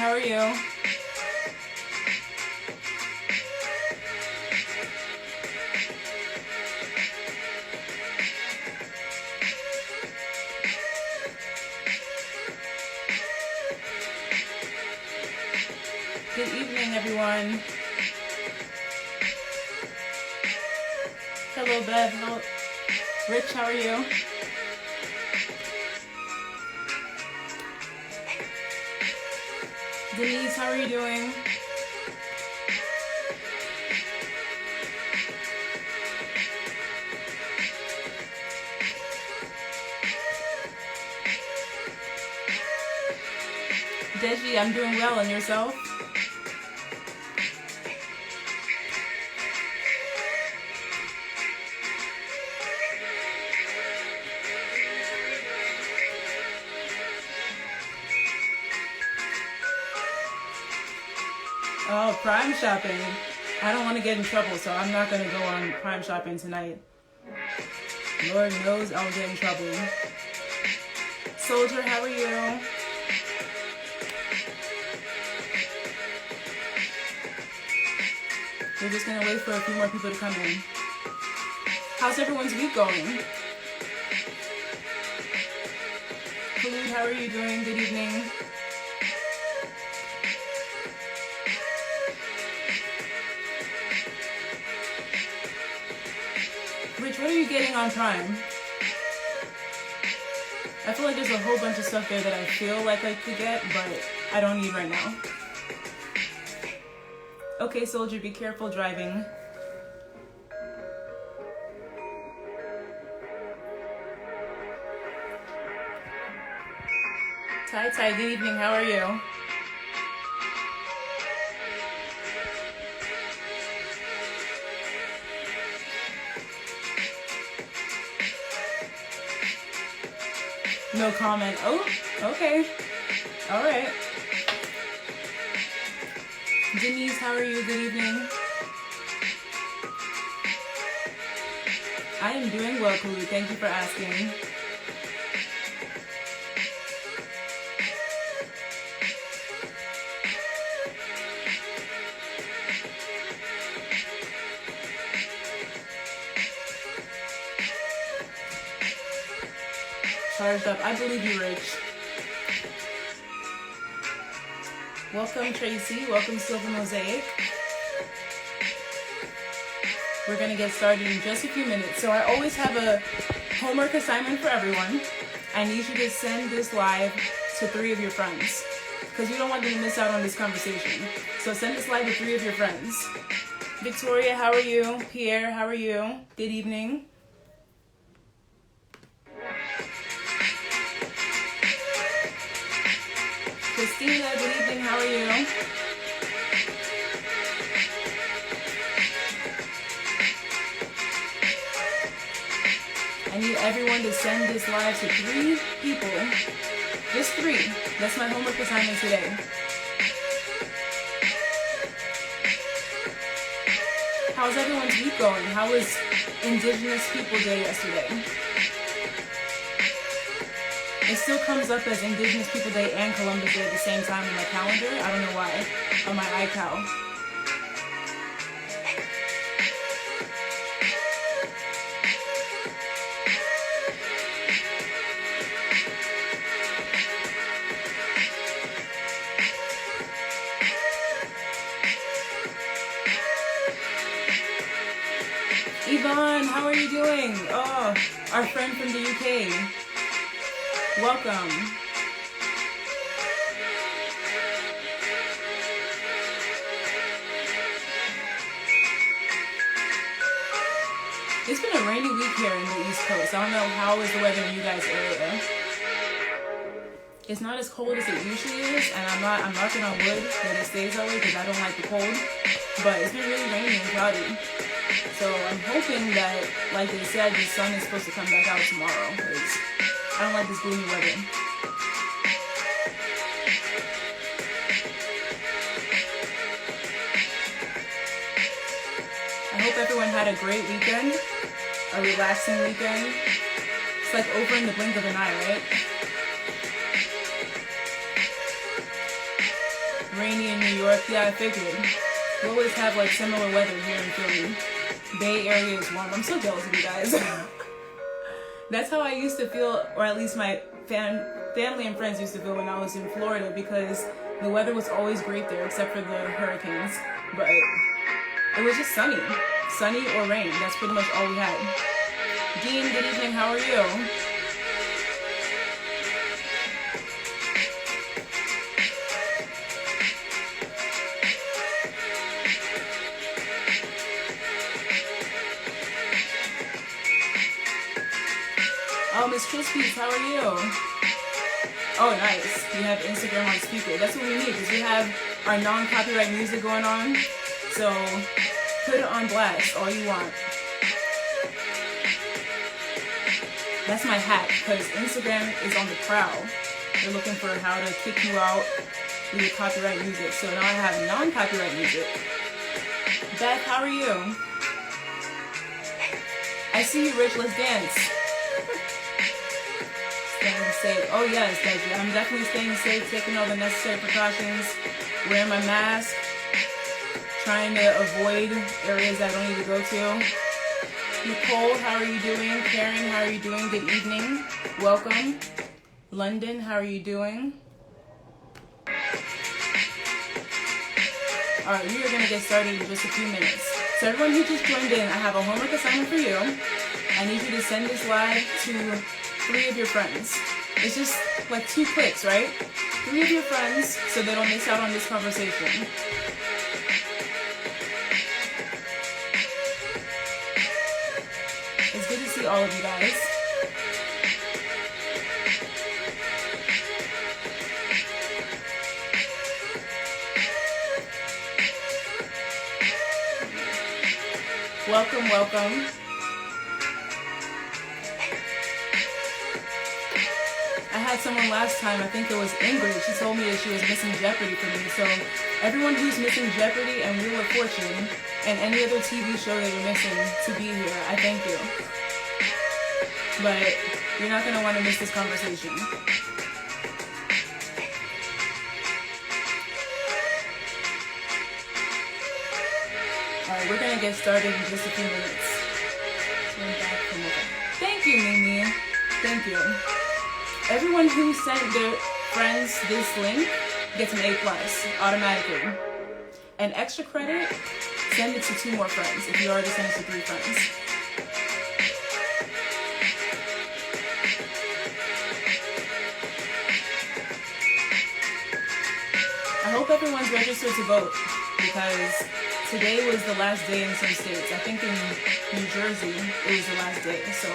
How are you? Good evening, everyone. Hello, Bev. Hello. Rich, how are you? Denise, how are you doing? Deji, I'm doing well, and yourself? Oh, Prime shopping. I don't want to get in trouble, so I'm not going to go on Prime shopping tonight. Lord knows I'll get in trouble. Soldier, how are you? We're just going to wait for a few more people to come in. How's everyone's week going? Khalid, how are you doing? Good evening. Rich, what are you getting on Prime? I feel like there's a whole bunch of stuff there that I feel like I could get, but I don't need right now. Okay, Soldier, be careful driving. Tai, good evening, how are you? No comment. Oh, okay. All right. Denise, how are you? Good evening. I am doing well, Khalid. Thank you for asking. Charged up. I believe you, Rich. Welcome, Tracy. Welcome, Silver Mosaic. We're going to get started in just a few minutes. So I always have a homework assignment for everyone. I need you to send this live to 3 of your friends because we don't want them to miss out on this conversation. So send this live to 3 of your friends. Victoria, how are you? Pierre, how are you? Good evening. Christina, good evening, how are you? I need everyone to send this live to 3 people. Just 3. That's my homework assignment today. How's everyone's week going? How was Indigenous People Day yesterday? It still comes up as Indigenous People Day and Columbus Day at the same time on my calendar. I don't know why. On my iCal. Yvonne, how are you doing? Oh, our friend from the UK. Welcome. It's been a rainy week here in the East Coast. I don't know how is the weather in you guys' area. It's not as cold as it usually is, and I'm knocking on wood that it stays that way because I don't like the cold. But it's been really rainy and cloudy. So I'm hoping that, like they said, the sun is supposed to come back out tomorrow because I don't like this gloomy weather. I hope everyone had a great weekend, a relaxing weekend. It's like over in the blink of an eye, right? rainy in New York. Yeah, I figured. We always have like similar weather here in Philly. Bay Area is warm. I'm so jealous of you guys. That's how I used to feel, or at least my family and friends used to feel when I was in Florida, because the weather was always great there except for the hurricanes. But it was just sunny or rain. That's pretty much all we had. Dean, good evening. How are you? Oh, Miss Crispies, how are you? Oh, nice. You have Instagram on speaker. That's what we need, because we have our non-copyright music going on. So put it on blast all you want. That's my hack, because Instagram is on the prowl. They're looking for how to kick you out with your copyright music. So now I have non-copyright music. Beth, how are you? I see you, Rich. Let's dance. Staying safe. Oh yes, Deji. I'm definitely staying safe, taking all the necessary precautions, wearing my mask, trying to avoid areas I don't need to go to. Nicole, how are you doing? Karen, how are you doing? Good evening. Welcome. London, how are you doing? Alright, we are going to get started in just a few minutes. So everyone who just joined in, I have a homework assignment for you. I need you to send this live to 3 of your friends. It's just like 2 clicks, right? 3 of your friends so they don't miss out on this conversation. It's good to see all of you guys. Welcome, welcome. I had someone last time, I think it was Ingrid, she told me that she was missing Jeopardy for me. So everyone who's missing Jeopardy and Wheel of Fortune and any other TV show that you're missing to be here, I thank you. But you're not going to want to miss this conversation. Alright, we're going to get started in just a few minutes. Thank you, Mimi. Thank you. Everyone who sent their friends this link gets an A+ automatically. And extra credit, send it to 2 more friends if you already sent it to 3 friends. I hope everyone's registered to vote, because today was the last day in some states. I think in New Jersey it was the last day. So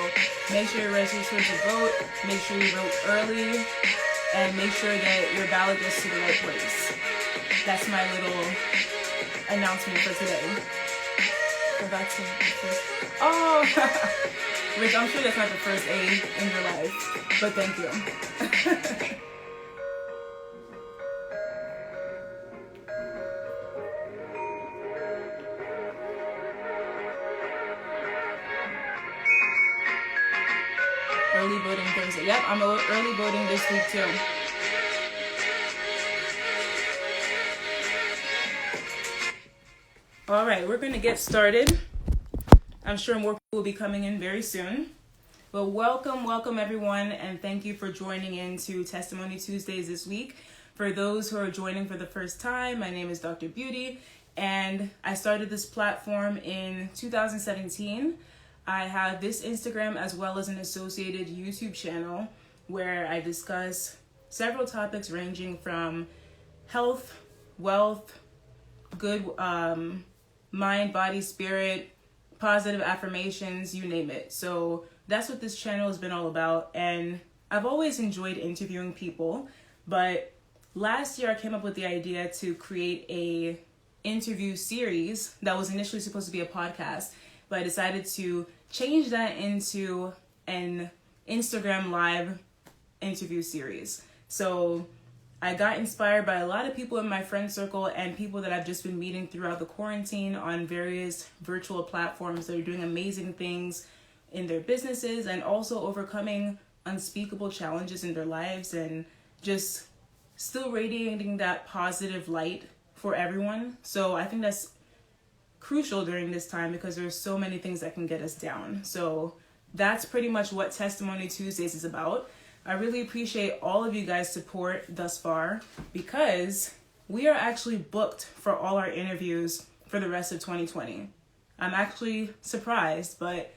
make sure you're registered to vote, make sure you vote early, and make sure that your ballot gets to the right place. That's my little announcement for today. Forgot to oh, Rich, I'm sure that's not the first A in your life, but thank you. Early voting Thursday. Yep, I'm early voting this week too. All right, we're going to get started. I'm sure more people will be coming in very soon. But welcome everyone, and thank you for joining into Testimony Tuesdays this week. For those who are joining for the first time, my name is Dr. Beauty, and I started this platform in 2017. I have this Instagram as well as an associated YouTube channel where I discuss several topics ranging from health, wealth, good mind, body, spirit, positive affirmations, you name it. So that's what this channel has been all about. And I've always enjoyed interviewing people, but last year I came up with the idea to create a interview series that was initially supposed to be a podcast, but I decided to change that into an Instagram live interview series. So I got inspired by a lot of people in my friend circle and people that I've just been meeting throughout the quarantine on various virtual platforms that are doing amazing things in their businesses and also overcoming unspeakable challenges in their lives and just still radiating that positive light for everyone. So I think that's crucial during this time because there's so many things that can get us down. So that's pretty much what Testimony Tuesdays is about. I really appreciate all of you guys' support thus far because we are actually booked for all our interviews for the rest of 2020. I'm actually surprised, but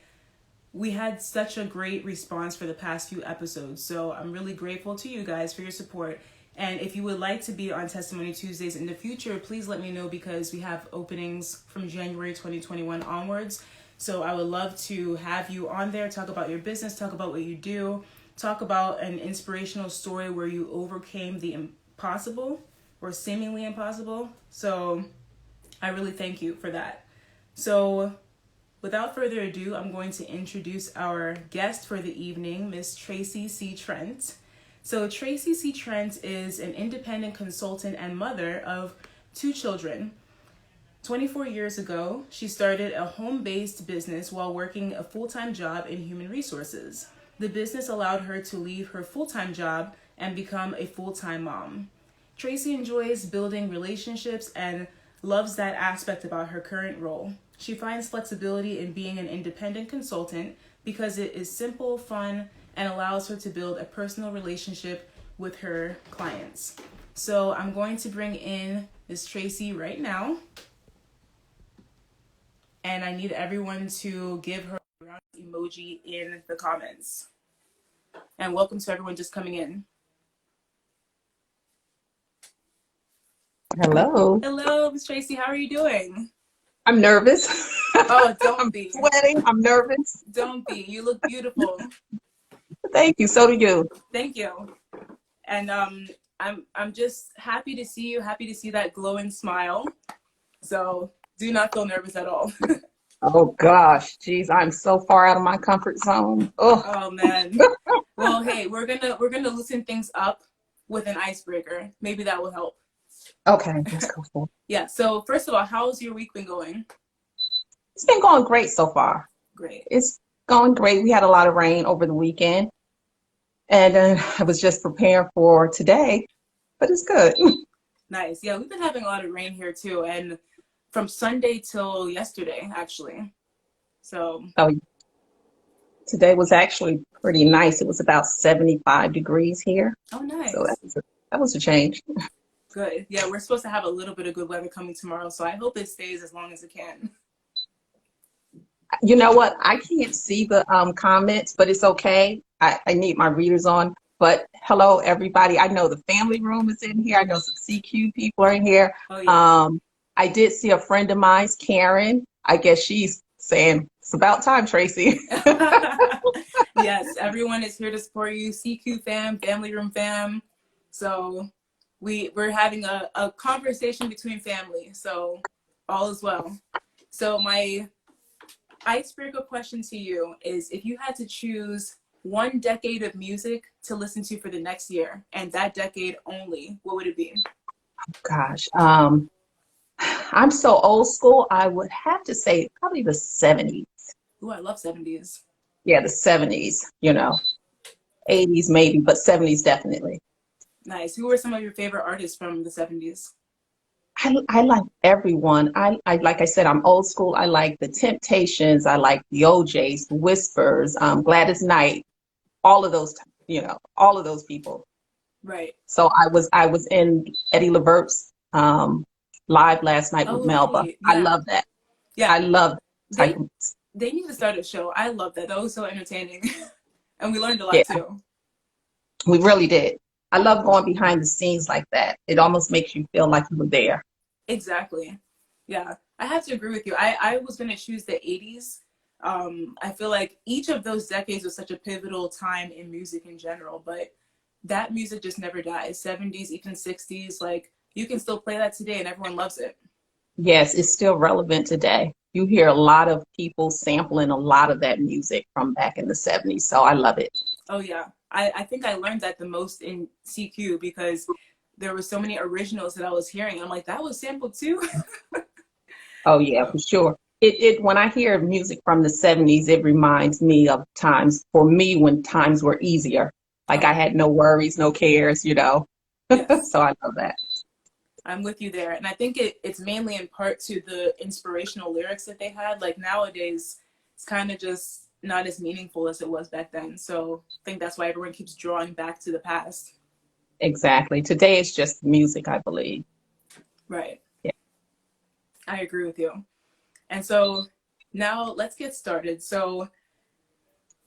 we had such a great response for the past few episodes. So I'm really grateful to you guys for your support. And if you would like to be on Testimony Tuesdays in the future, please let me know because we have openings from January 2021 onwards. So I would love to have you on there, talk about your business, talk about what you do, talk about an inspirational story where you overcame the impossible or seemingly impossible. So I really thank you for that. So without further ado, I'm going to introduce our guest for the evening, Miss Tracy C. Trent. So Tracy C. Trent is an independent consultant and mother of 2 children. 24 years ago, she started a home-based business while working a full-time job in human resources. The business allowed her to leave her full-time job and become a full-time mom. Tracy enjoys building relationships and loves that aspect about her current role. She finds flexibility in being an independent consultant because it is simple, fun, and allows her to build a personal relationship with her clients. So I'm going to bring in Miss Tracy right now. And I need everyone to give her a round emoji in the comments. And welcome to everyone just coming in. Hello. Hello, Miss Tracy. How are you doing? I'm nervous. Oh, don't I'm be. sweating. I'm nervous. Don't be. You look beautiful. Thank you. So do you. Thank you. And I'm just happy to see you. Happy to see that glowing smile. So do not feel nervous at all. Oh gosh, geez, I'm so far out of my comfort zone. Oh man. Well, hey, we're gonna loosen things up with an icebreaker. Maybe that will help. Okay, let's go for it. Yeah. So first of all, how's your week been going? It's been going great so far. Great. It's going great. We had a lot of rain over the weekend, and I was just preparing for today, but it's good. Nice. Yeah, we've been having a lot of rain here too, and from Sunday till yesterday, actually. So. Oh, today was actually pretty nice. It was about 75 degrees here. Oh, nice. So that was a change. Good. Yeah, we're supposed to have a little bit of good weather coming tomorrow, so I hope it stays as long as it can. You know what? I can't see the comments, but it's okay. I need my readers on. But hello, everybody. I know the family room is in here. I know some CQ people are in here. Oh, yeah. I did see a friend of mine, Karen. I guess she's saying, it's about time, Tracy. Yes, everyone is here to support you. CQ fam, family room fam. So we're having a conversation between family. So all is well. So my icebreaker question to you is, if you had to choose one decade of music to listen to for the next year, and that decade only, what would it be? Gosh, I'm so old school. I would have to say probably the 70s. Ooh, I love 70s. Yeah, the 70s, 80s maybe, but 70s definitely. Nice. Who were some of your favorite artists from the 70s? I like everyone. I like I said, I'm old school. I like the Temptations. I like the OJs, the Whispers, Gladys Knight, all of those, all of those people. Right. So I was in Eddie Levert's live last night with Melba. Right. Yeah. I love that. Yeah. I love that. They need to start a show. I love that. That was so entertaining. And we learned a lot too. We really did. I love going behind the scenes like that. It almost makes you feel like you were there. Exactly. Yeah. I have to agree with you. I was going to choose the 80s. I feel like each of those decades was such a pivotal time in music in general, but that music just never dies. 70s, even 60s, like you can still play that today and everyone loves it. Yes, it's still relevant today. You hear a lot of people sampling a lot of that music from back in the 70s. So I love it. Oh, yeah. I think I learned that the most in CQ because there were so many originals that I was hearing. I'm like, that was sampled too? Oh, yeah, for sure. When I hear music from the 70s, it reminds me of times, for me, when times were easier. Like I had no worries, no cares, Yes. So I love that. I'm with you there. And I think it's mainly in part to the inspirational lyrics that they had. Like nowadays, it's kind of just not as meaningful as it was back then. So I think that's why everyone keeps drawing back to the past. Exactly. Today it's just music, I believe. Right. Yeah. I agree with you. And so now let's get started. So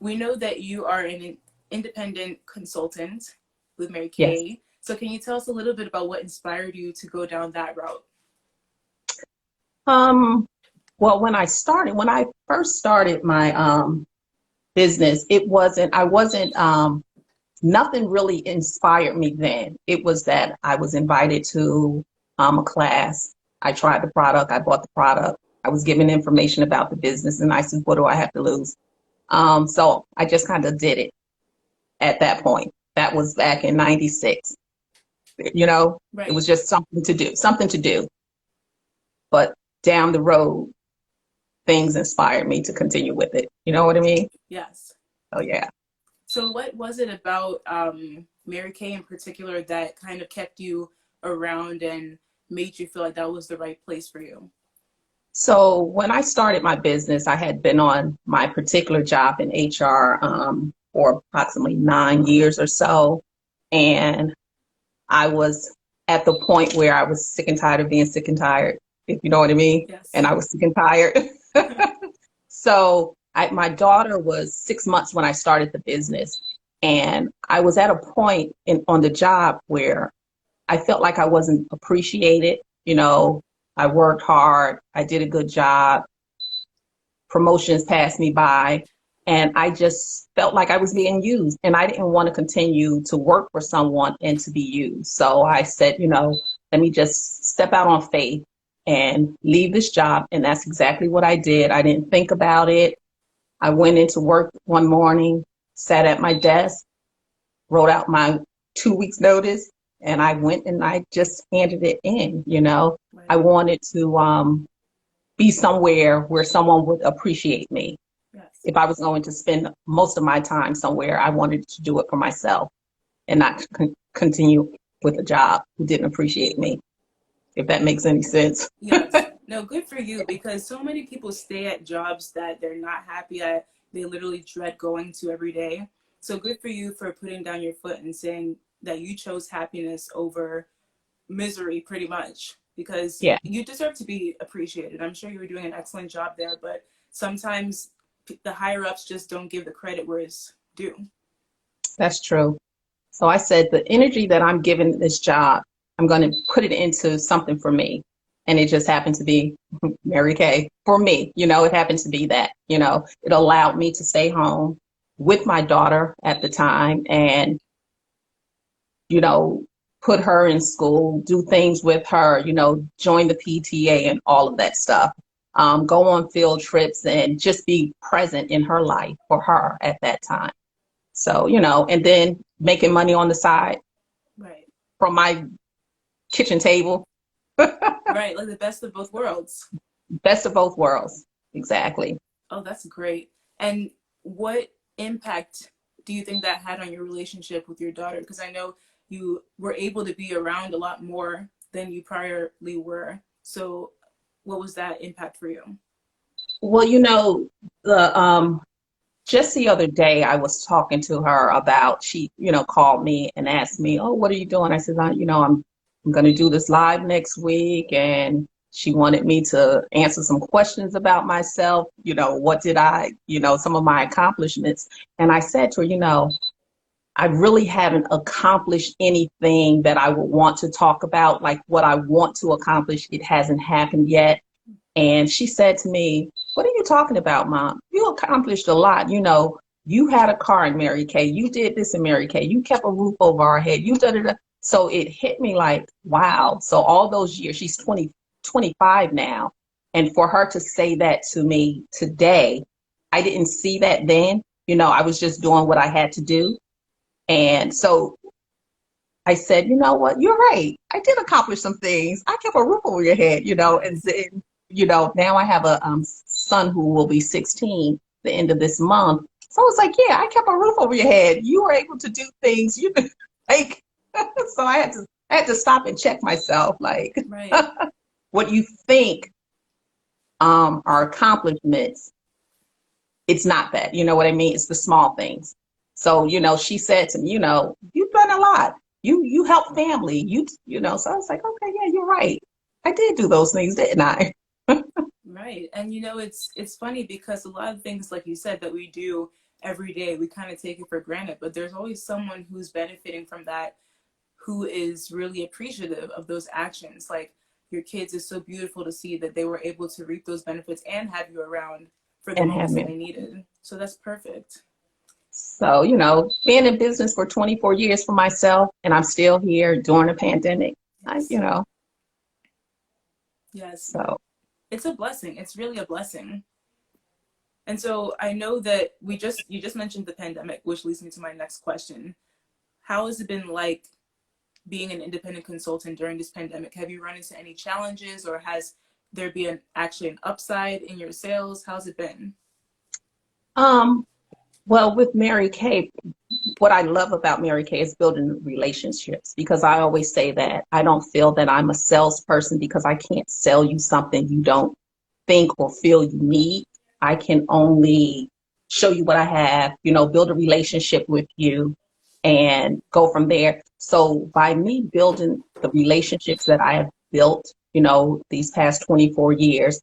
we know that you are an independent consultant with Mary Yes. Kay. So can you tell us a little bit about what inspired you to go down that route? Um, well, when I first started my business, I wasn't nothing really inspired me then. It was that I was invited to a class. I tried the product, I bought the product, I was given information about the business, and I said, what do I have to lose? So I just kind of did it at that point. That was back in 96. It Right. was just something to do, something to do. But down the road, things inspired me to continue with it. You know what I mean? Yes. Oh, yeah. So what was it about Mary Kay in particular that kind of kept you around and made you feel like that was the right place for you? So when I started my business, I had been on my particular job in HR for approximately 9 years or so. And I was at the point where I was sick and tired of being sick and tired, if you know what I mean. Yes. And I was sick and tired. So my daughter was 6 months when I started the business. And I was at a point on the job where I felt like I wasn't appreciated. I worked hard, I did a good job, promotions passed me by, and I just felt like I was being used. And I didn't want to continue to work for someone and to be used. So I said, let me just step out on faith and leave this job. And that's exactly what I did. I didn't think about it. I went into work one morning, sat at my desk, wrote out my 2 weeks notice, and I went and I just handed it in. I Right. wanted to be somewhere where someone would appreciate me. Yes. If I was going to spend most of my time somewhere, I wanted to do it for myself and not continue with a job who didn't appreciate me, if that makes any sense. Yes. No, good for you because so many people stay at jobs that they're not happy at. They literally dread going to every day. So good for you for putting down your foot and saying that you chose happiness over misery pretty much because Yeah, you deserve to be appreciated. I'm sure you were doing an excellent job there, but sometimes the higher ups just don't give the credit where it's due. that's true. So I said, the energy that I'm giving this job, I'm going to put it into something for me. And it just happened to be Mary Kay for me. It happened to be that, it allowed me to stay home with my daughter at the time and, you know, put her in school, do things with her, join the PTA and all of that stuff. Go on field trips and just be present in her life for her at that time. So, and then making money on the side Right. from my kitchen table. Right. Like the best of both worlds. Best of both worlds. Exactly. Oh, that's great. And what impact do you think that had on your relationship with your daughter? Because I know you were able to be around a lot more than you priorly were. So what was that impact for you? Well, the just the other day I was talking to her about she, called me and asked me, "Oh, what are you doing?" I said, I'm going to do this live next week, and she wanted me to answer some questions about myself. What did some of my accomplishments. And I said to her, I really haven't accomplished anything that I would want to talk about, like what I want to accomplish. It hasn't happened yet. And she said to me, "What are you talking about, Mom? You accomplished a lot. You had a car in Mary Kay. You did this in Mary Kay. You kept a roof over our head. You da da da." So it hit me like, wow. So all those years, she's 25 now. And for her to say that to me today, I didn't see that then. I was just doing what I had to do. And so I said, you know what, you're right. I did accomplish some things. I kept a roof over your head, and Yes. then, now I have a son who will be 16 the end of this month. So it's like, yeah, I kept a roof over your head. You were able to do things, like, so I had to I had to stop and check myself, like, Right. what you think are accomplishments, it's not that. You know what I mean? It's the small things. So, she said to me, you've done a lot. You help family. So I was like, okay, yeah, you're right. I did do those things, didn't I? Right. And it's funny because a lot of things, like you said, that we do every day, we kind of take it for granted, but there's always someone who's benefiting from that, who is really appreciative of those actions. Like your kids, is so beautiful to see that they were able to reap those benefits and have you around for the And have moments that me. they needed. So that's perfect. So, being in business for 24 years for myself, and I'm still here during a pandemic, Yes. Yes. so. It's a blessing. It's really a blessing. And so I know that you just mentioned the pandemic, which leads me to my next question. How has it been like being an independent consultant during this pandemic? Have you run into any challenges, or has there been actually an upside in your sales? How's it been? Um, well, with Mary Kay, what I love about Mary Kay is building relationships, because I always say that I don't feel that I'm a salesperson, because I can't sell you something you don't think or feel you need. I can only show you what I have, build a relationship with you and go from there. So by me building the relationships that I have built, these past 24 years,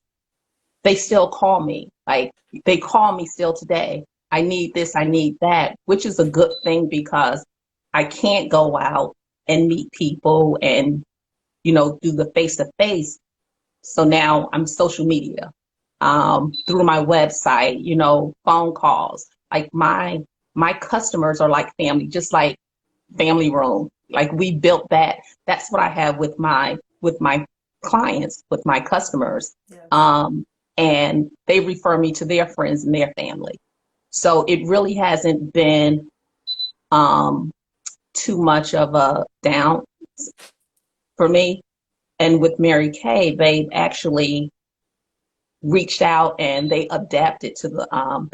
they still call me. Like, they call me still today. I need this, I need that, which is a good thing, because I can't go out and meet people and, do the face to face. So now I'm social media, through my website, phone calls. Like, my customers are like family, just like family room. Like, we built that. That's what I have with my clients, with my customers. Yes. And they refer me to their friends and their family. So it really hasn't been um, too much of a down for me. And with Mary Kay, they've actually reached out and they adapted to the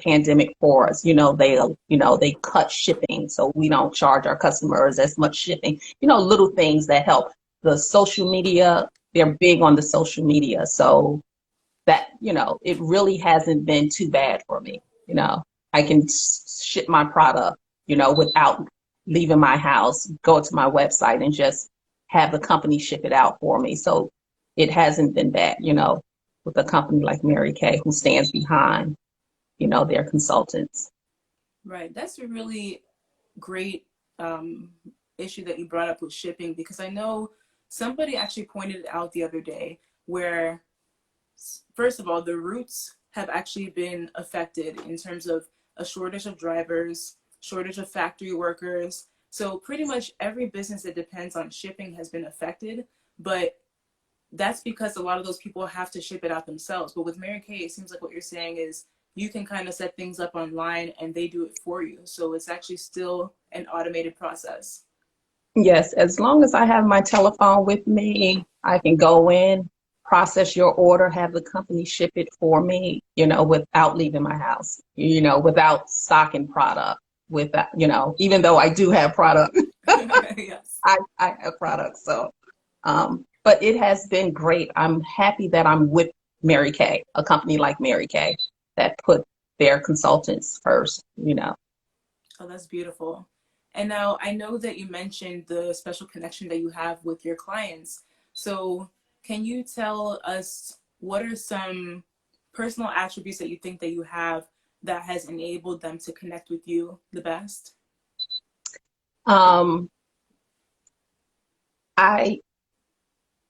pandemic for us. They cut shipping, so we don't charge our customers as much shipping. Little things that help. The social media, they're big on the social media, so that it really hasn't been too bad for me. I can ship my product, without leaving my house, go to my website and just have the company ship it out for me. So it hasn't been bad, with a company like Mary Kay, who stands behind, their consultants. Right. That's a really great um, issue that you brought up with shipping, because I know somebody actually pointed it out the other day where, first of all, the routes have actually been affected in terms of a shortage of drivers, shortage of factory workers. So pretty much every business that depends on shipping has been affected, but that's because a lot of those people have to ship it out themselves. But with Mary Kay, it seems like what you're saying is you can kind of set things up online and they do it for you. So it's actually still an automated process. Yes, as long as I have my telephone with me, I can go in, process your order, have the company ship it for me, without leaving my house, without stocking product, without, even though I do have product, Yes. I have product. So, but it has been great. I'm happy that I'm with Mary Kay, a company like Mary Kay that put their consultants first. Oh, that's beautiful. And now I know that you mentioned the special connection that you have with your clients. So can you tell us what are some personal attributes that you think that you have that has enabled them to connect with you the best? Um, I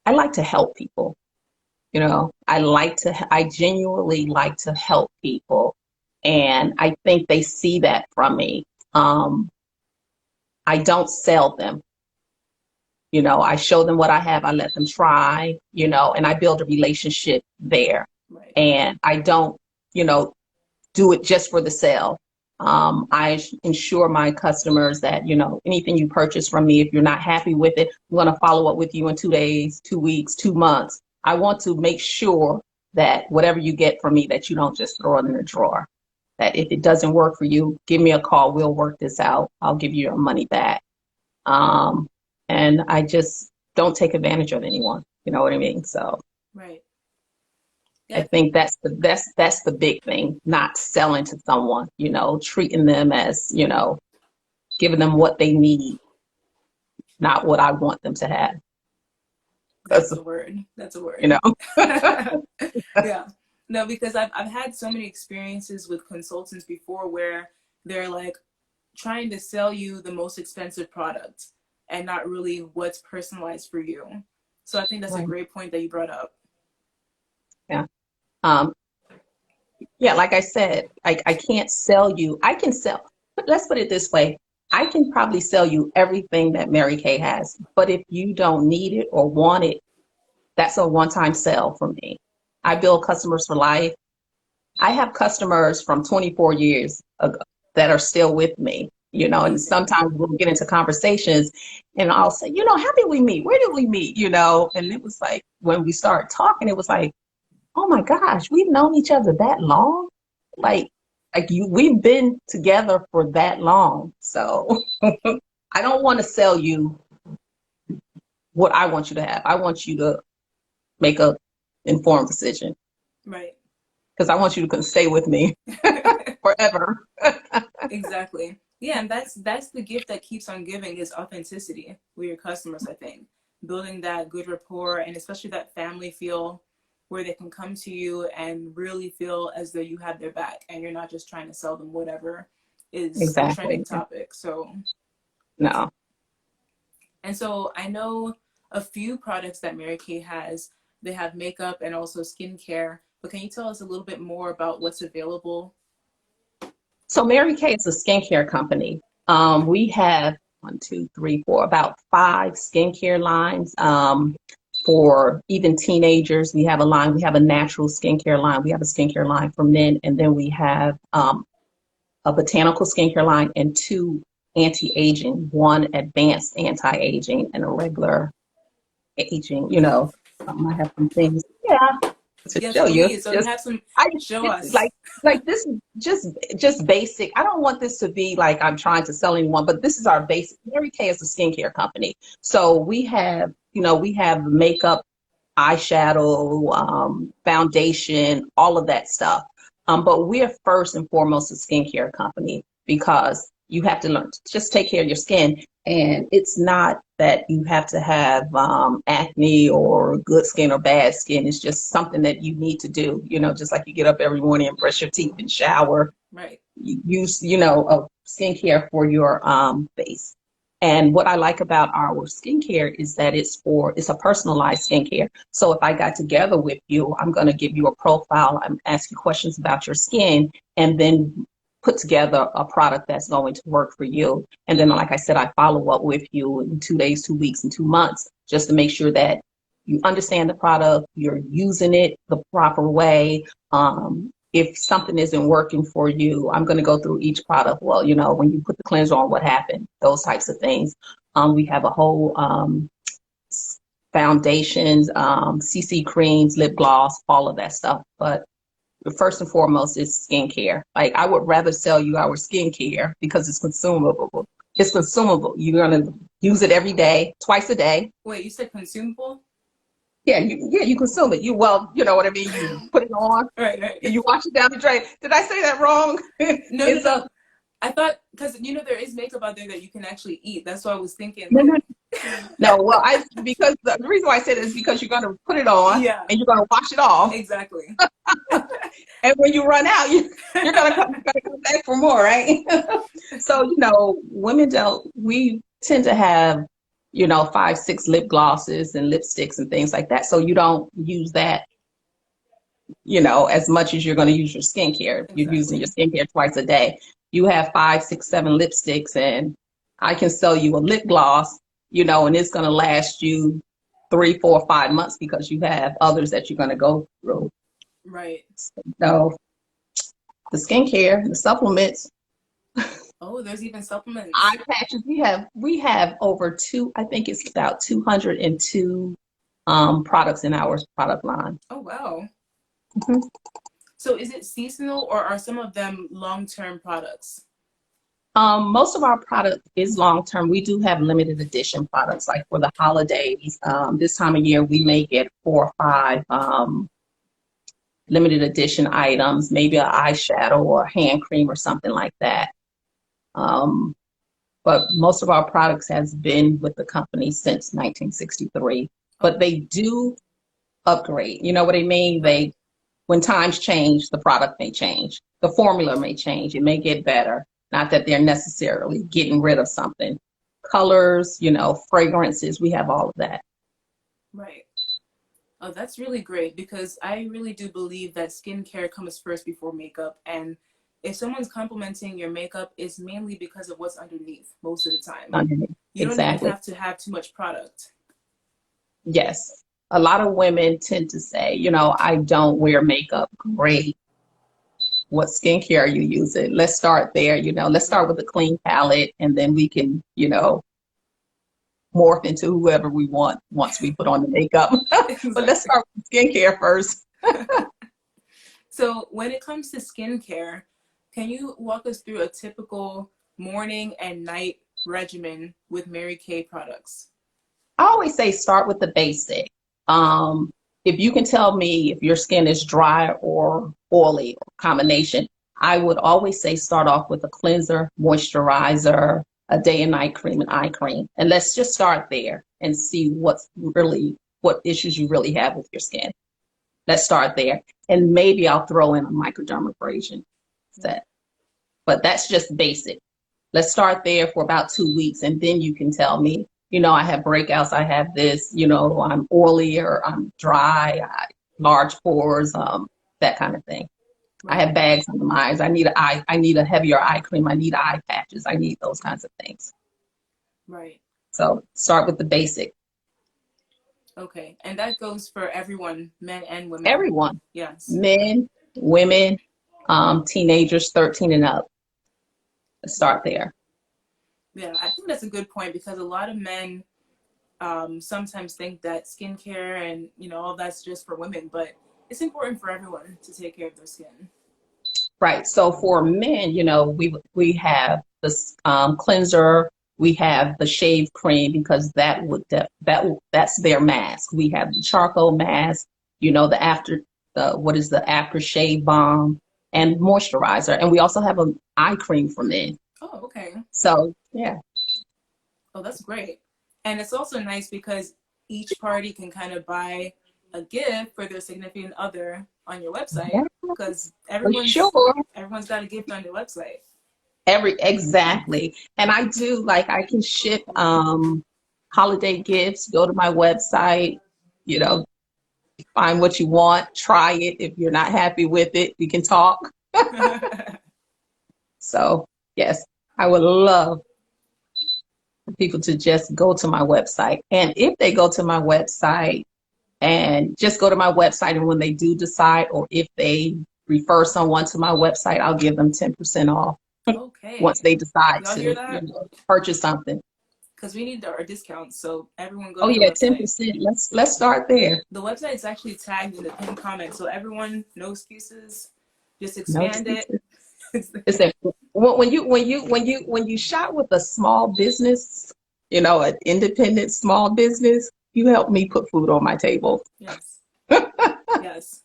I like to help people. I genuinely like to help people. And I think they see that from me. Um, I don't sell them. I show them what I have. I let them try, and I build a relationship there. Right. And I don't, you know, do it just for the sale. I ensure my customers that, anything you purchase from me, if you're not happy with it, I'm going to follow up with you in 2 days, 2 weeks, 2 months. I want to make sure that whatever you get from me, that you don't just throw it in the drawer. That if it doesn't work for you, give me a call. We'll work this out. I'll give you your money back. Um, and I just, don't take advantage of anyone. You know what I mean? So Right. I Yeah. think that's the big thing, not selling to someone, treating them as, giving them what they need, not what I want them to have. That's 'Cause, a word. That's a you word. know, Yeah. No, because I've had so many experiences with consultants before where they're like trying to sell you the most expensive product and not really what's personalized for you. So I think that's a Right. great point that you brought up. Yeah. Um, yeah, like I said, I can't sell you. I can sell, but let's put it this way. I can probably sell you everything that Mary Kay has, but if you don't need it or want it, that's a one-time sell for me. I Right. build customers for life. I have customers from 24 years ago that are still with me, and Amazing. sometimes we'll get into conversations and I'll say, how did we meet? Where did we meet? And it was like, when we started talking, it was like, oh my gosh, we've known each other that long. Like, we've been together for that long. So I don't want to sell you what I want you to have. I want you to make a informed decision Right. because I want you to stay with me forever. Exactly. Yeah, and that's the gift that keeps on giving is authenticity with your customers, I think. Building that good rapport and especially that family feel where they can come to you and really feel as though you have their back and you're not just trying to sell them whatever is the trending Exactly. topic. So, No. and so I know a few products that Mary Kay has. They have makeup and also skincare, but can you tell us a little bit more about what's available? So Mary Kay is a skincare company. We have one, two, three, four, about five skincare lines. For even teenagers, we have a line. We have a natural skincare line. We have a skincare line for men, and then we have a botanical skincare line and two anti-aging, one advanced anti-aging and a regular aging. I have some things. Yeah, to Yes, show you. please. So you Just have some, I show this is us. like this is just basic. I don't want this to be like I'm trying to sell anyone, but this is our basic. Mary Kay is a skincare company, so we have makeup, eyeshadow, foundation, all of that stuff. But we're first and foremost a skincare company because you have to learn to just take care of your skin. And it's not that you have to have acne or good skin or bad skin. It's just something that you need to do, just like you get up every morning and brush your teeth and shower, Right. you use, a skincare for your face. And what I like about our skincare is that it's a personalized skincare. So if I got together with you, I'm going to give you a profile, I'm ask you questions about your skin, and then put together a product that's going to work for you. And then, like I said, I follow up with you in 2 days, 2 weeks, and 2 months just to make sure that you understand the product, you're using it the proper way. If something isn't working for you, I'm going to go through each product. Well, when you put the cleanser on, what happened? Those types of things. We have a whole foundations, CC creams, lip gloss, all of that stuff. But first and foremost is skincare. Like I would rather sell you our skincare because it's consumable. It's consumable. You're going to use it every day, twice a day. Wait, you said consumable? Yeah, you consume it. You know what I mean? You put it on Right, and right. you wash it down the drain. Did I say that wrong? No, no, It's no. a I thought, because there is makeup out there that you can actually eat. That's why I was thinking, no, like, no, no. Well, because the reason why I said it is because you're going to put it on yeah, and you're going to wash it off, exactly. and when you run out, you're going to come back for more, right? So women don't. We tend to have 5, 6 lip glosses and lipsticks and things like that. So you don't use that as much as you're going to use your skincare. You're using your Exactly. skincare twice a day. You have 5, 6, 7 lipsticks, and I can sell you a lip gloss, and it's going to last you 3, 4, 5 months because you have others that you're going to go through. Right. So the skincare, the supplements, Oh, there's even supplements. eye patches. We have over two. I think it's about 202 products in our product line. Oh, wow. Mhm. So is it seasonal or are some of them long-term products? Most of our product is long term. We do have limited edition products, like for the holidays. This time of year, we may get 4 or 5 limited edition items, maybe an eyeshadow or a hand cream or something like that. Um, but most of our products has been with the company since 1963. But they do upgrade. You know what I mean? When times change, the product may change. The formula may change. It may get better. Not that they're necessarily getting rid of something. Colors, fragrances, we have all of that. Right. Oh, that's really great, because I really do believe that skincare comes first before makeup. And if someone's complimenting your makeup, it's mainly because of what's underneath most of the time. You don't even Exactly. have to have too much product. Yes. A lot of women tend to say, I don't wear makeup. Great. What skincare are you using? Let's start there. Let's start with a clean palette, and then we can, morph into whoever we want once we put on the makeup. Exactly. But let's start with skincare first. So when it comes to skincare, can you walk us through a typical morning and night regimen with Mary Kay products? I always say start with the basic. If you can tell me if your skin is dry or oily or combination, I would always say start off with a cleanser, moisturizer, a day and night cream, and eye cream. And let's just start there and see what issues you really have with your skin. Let's start there. And maybe I'll throw in a microdermabrasion set. But that's just basic. Let's start there for about 2 weeks, and then you can tell me, I have breakouts, I have this, I'm oily or I'm dry, large pores, that kind of thing. Right. I have bags under my eyes. I need a heavier eye cream. I need eye patches. I need those kinds of things. Right. So start with the basic. Okay. And that goes for everyone, men and women. Everyone. Yes. Men, women, teenagers, 13 and up. Let's start there. Yeah, I think that's a good point, because a lot of men sometimes think that skincare and, all that's just for women, but it's important for everyone to take care of their skin. Right. So for men, we have this cleanser, we have the shave cream, because that's their mask. We have the charcoal mask, the aftershave balm and moisturizer, and we also have an eye cream for men. Oh, okay. So yeah. Oh, that's great. And it's also nice because each party can kind of buy a gift for their significant other on your website, because everyone's got a gift on your website. Exactly. And I can ship holiday gifts. Go to my website, find what you want, try it. If you're not happy with it, we can talk. So yes, I would love for people to just go to my website. And if they go to my website and just go to my website, and when they do decide, or if they refer someone to my website, I'll give them 10% off. Okay. Once they decide Y'all to purchase something. Because we need our discounts, so everyone go. Oh yeah, 10%. Let's start there. The website is actually tagged in the pinned comment, so everyone, no excuses. Just expand it. When you shop with a small business, an independent small business, you help me put food on my table. Yes. Yes.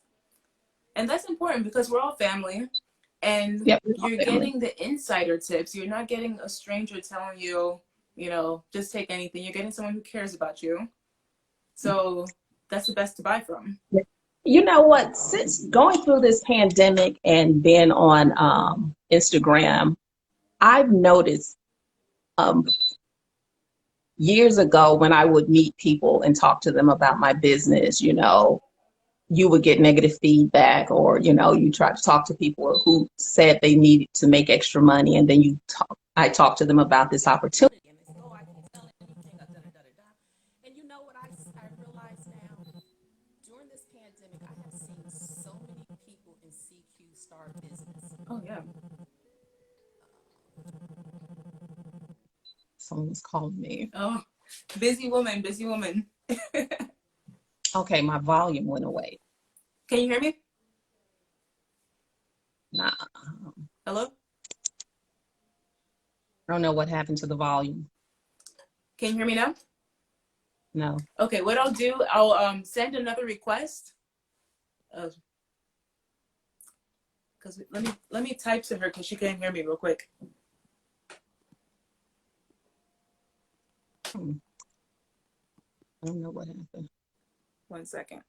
And that's important, because we're all family, and you're getting the insider tips. You're not getting a stranger telling you, just take anything. You're getting someone who cares about you. So that's the best to buy from. You know what? Since going through this pandemic and being on Instagram, I've noticed years ago when I would meet people and talk to them about my business, you would get negative feedback, or, you try to talk to people who said they needed to make extra money, and then I talked to them about this opportunity. And they said, oh, I can sell it, anything, and you know what I realize now? During this pandemic, I have seen so many people in CQ start business. Oh, yeah. Someone's calling me. Oh, busy woman, busy woman. Okay, my volume went away. Can you hear me? Nah. Hello? I don't know what happened to the volume. Can you hear me now? No. Okay, what I'll do, I'll send another request. Because let me type to her because she couldn't hear me real quick. I don't know what happened. 1 second.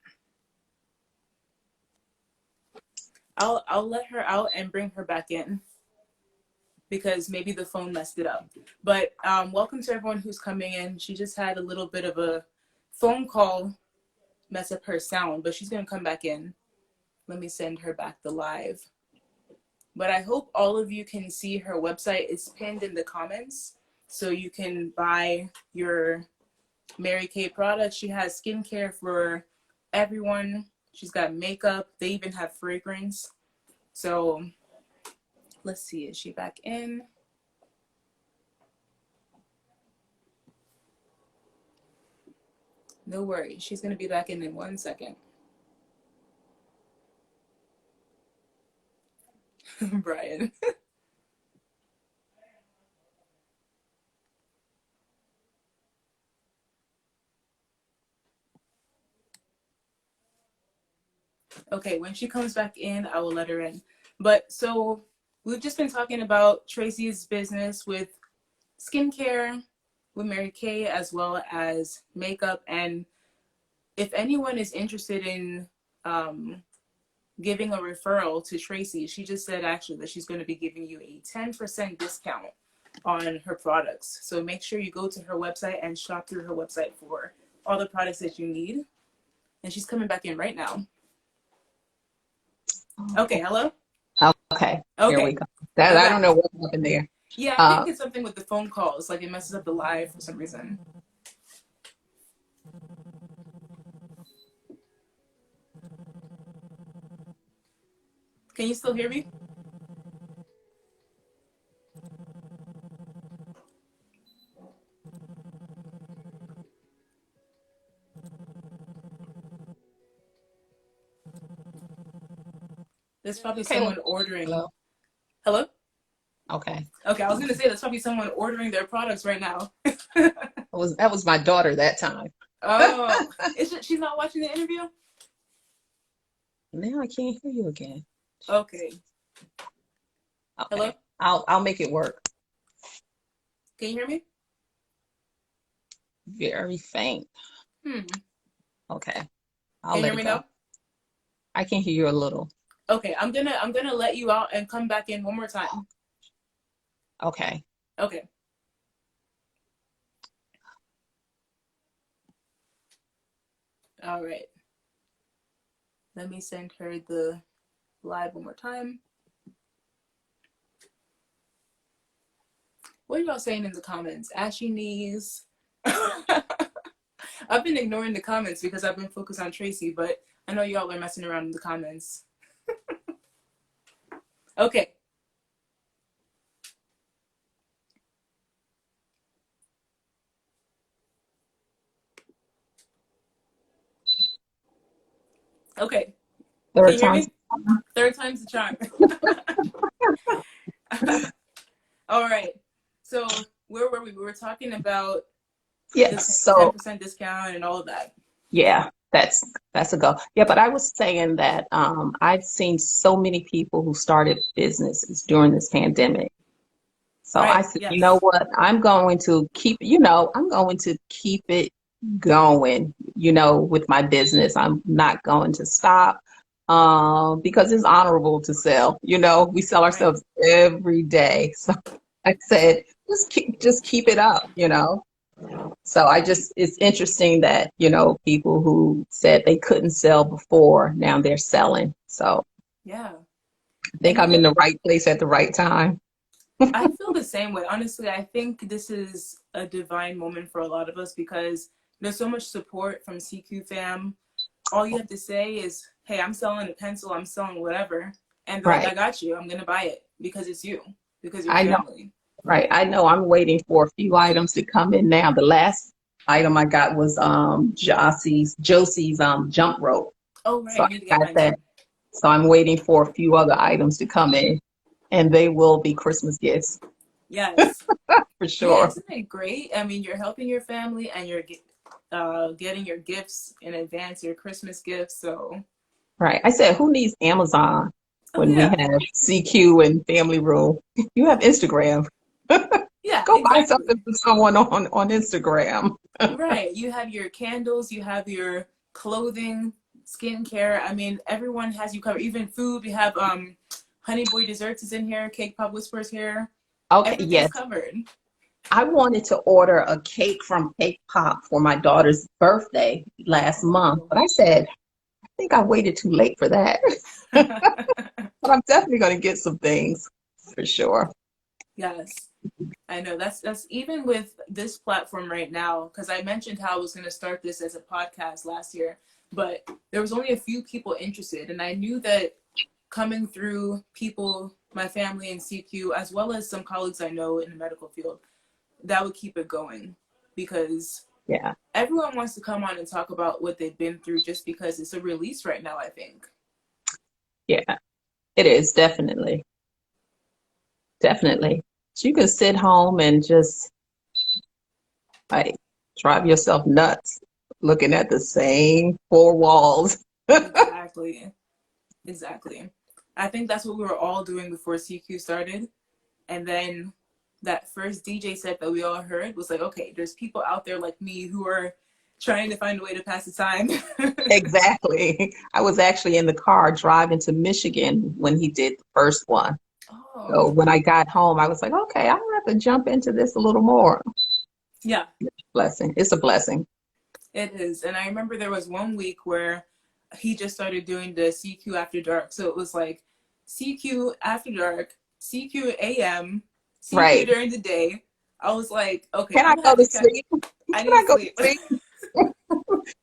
I'll let her out and bring her back in because maybe the phone messed it up. But welcome to everyone who's coming in. She just had a little bit of a phone call mess up her sound, but she's gonna come back in. Let me send her back the live. But I hope all of you can see her website. It's pinned in the comments, so you can buy your Mary Kay products. She has skincare for everyone. She's got makeup. They even have fragrance. So let's see, is she back in? No worries, she's gonna be back in 1 second. Brian. Okay, when she comes back in, I will let her in. But so we've just been talking about Tracy's business with skincare, with Mary Kay, as well as makeup. And if anyone is interested in giving a referral to Tracy, she just said actually that she's going to be giving you a 10% discount on her products. So make sure you go to her website and shop through her website for all the products that you need. And she's coming back in right now. Okay, hello? Okay, Okay. here we go. I don't know what happened there. Yeah, I think it's something with the phone calls. Like it messes up the live for some reason. Can you still hear me? There's probably someone ordering. Hello? Okay. Okay, I was gonna say there's probably someone ordering their products right now. That was my daughter that time. Oh, she's not watching the interview? Now I can't hear you again. Okay. Hello? I'll make it work. Can you hear me? Very faint. Okay. Can you hear me now? I can hear you a little. Okay, I'm gonna let you out and come back in one more time. Okay. Okay. All right. Let me send her the live one more time. What are y'all saying in the comments? Ashy knees. I've been ignoring the comments because I've been focused on Tracy, but I know y'all are messing around in the comments. Okay. Okay. Third time. Third time's the charm. All right. So where were we? We were talking about so 10% discount and all of that. Yeah, that's a go. Yeah, but I was saying that I've seen so many people who started businesses during this pandemic. So right. I said, you know what? I'm going to keep it going, with my business. I'm not going to stop because it's honorable to sell. We sell ourselves every day. So I said, just keep it up, So it's interesting that, people who said they couldn't sell before, now they're selling. So yeah, I think I'm in the right place at the right time. I feel the same way. Honestly, I think this is a divine moment for a lot of us because there's so much support from CQ fam. All you have to say is, hey, I'm selling a pencil, I'm selling whatever. And they're like, I got you. I'm going to buy it because it's you, because you're family. Right. I know I'm waiting for a few items to come in now. The last item I got was Josie's jump rope. Oh, right. So I got that. So I'm waiting for a few other items to come in, and they will be Christmas gifts. Yes. for Yeah, sure. isn't it great? I mean, you're helping your family and you're getting your gifts in advance, your Christmas gifts. So, Right. I said, who needs Amazon oh when we yeah, have CQ and Family Room? You have Instagram. yeah, Go buy something exactly. for someone on Instagram. Right. You have your candles, you have your clothing, skincare. I mean, everyone has you covered. Even food. We have Honey Boy Desserts is in here, Cake Pop Whispers here. Okay, Everything's yes. covered. I wanted to order a cake from Cake Pop for my daughter's birthday last month, Oh. but I said, I think I waited too late for that. But I'm definitely going to get some things for sure. Yes. I know that's even with this platform right now, because I mentioned how I was going to start this as a podcast last year, but there was only a few people interested, and I knew that coming through people, my family in CQ, as well as some colleagues I know in the medical field, that would keep it going, because Yeah, everyone wants to come on and talk about what they've been through just because it's a release right now, I think. yeah, it is definitely, definitely. So you can sit home and just like drive yourself nuts looking at the same four walls. Exactly. Exactly. I think that's what we were all doing before CQ started. And then that first DJ set that we all heard was like, okay, there's people out there like me who are trying to find a way to pass the time. Exactly. I was actually in the car driving to Michigan when he did the first one. So Oh, when I got home, I was like, okay, I'm gonna have to jump into this a little more. yeah, Blessing. It's a blessing. it is. And I remember there was one week where he just started doing the CQ after dark. So it was like CQ after dark, CQ AM, CQ Right. during the day. I was like, okay, Can I'm I gonna go have to to sleep? I Can need I to go to sleep. sleep?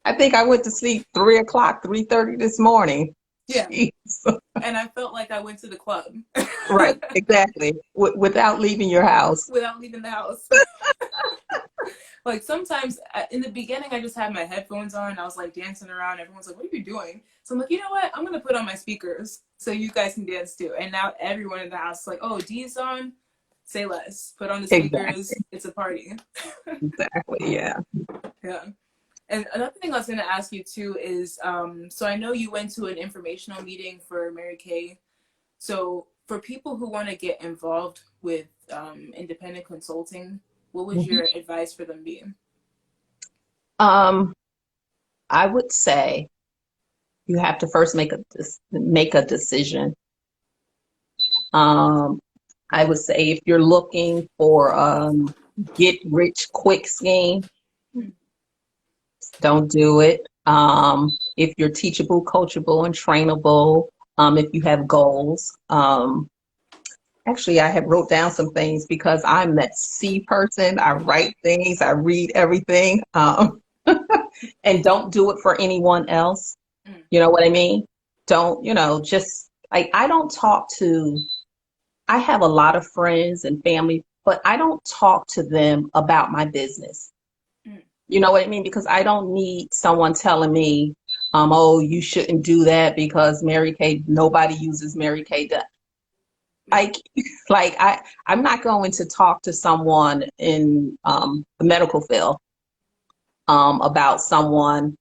I think I went to sleep 3 o'clock, 3:30 this morning. Yeah. Jeez. And I felt like I went to the club Right, exactly. Without leaving your house. without leaving the house. Like sometimes in the beginning, I just had my headphones on and I was like dancing around. Everyone's like, what are you doing? So I'm like, you know what? I'm going to put on my speakers so you guys can dance too. And now everyone in the house is like, oh, D's on? Say less. Put on the speakers. Exactly. It's a party. Exactly. Yeah. Yeah. And another thing I was going to ask you too is so I know you went to an informational meeting for Mary Kay. So for people who want to get involved with independent consulting, what would Mhm. your advice for them be? Um, I would say you have to first make a decision. Um, I would say if you're looking for get rich quick scheme, don't do it. If you're teachable, coachable, and trainable, if you have goals. Actually, I have wrote down some things because I'm that C person. I write things, I read everything, and don't do it for anyone else. Mm, You know what I mean? Don't, just like I don't talk to, I have a lot of friends and family, but I don't talk to them about my business. mm. You know what I mean? Because I don't need someone telling me, oh, you shouldn't do that because Mary Kay, nobody uses Mary Kay. Yeah. Like, I'm not going to talk to someone in the medical field about someone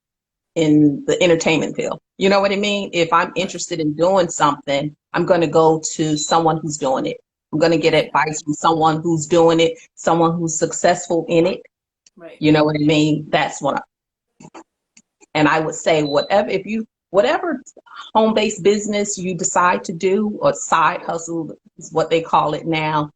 in the entertainment field. You know what I mean? If I'm Right. interested in doing something, I'm going to go to someone who's doing it. I'm going to get advice Exactly. from someone who's doing it, someone who's successful in it. Right. You know what I mean? That's what and I would say whatever home-based business you decide to do or side hustle is what they call it now,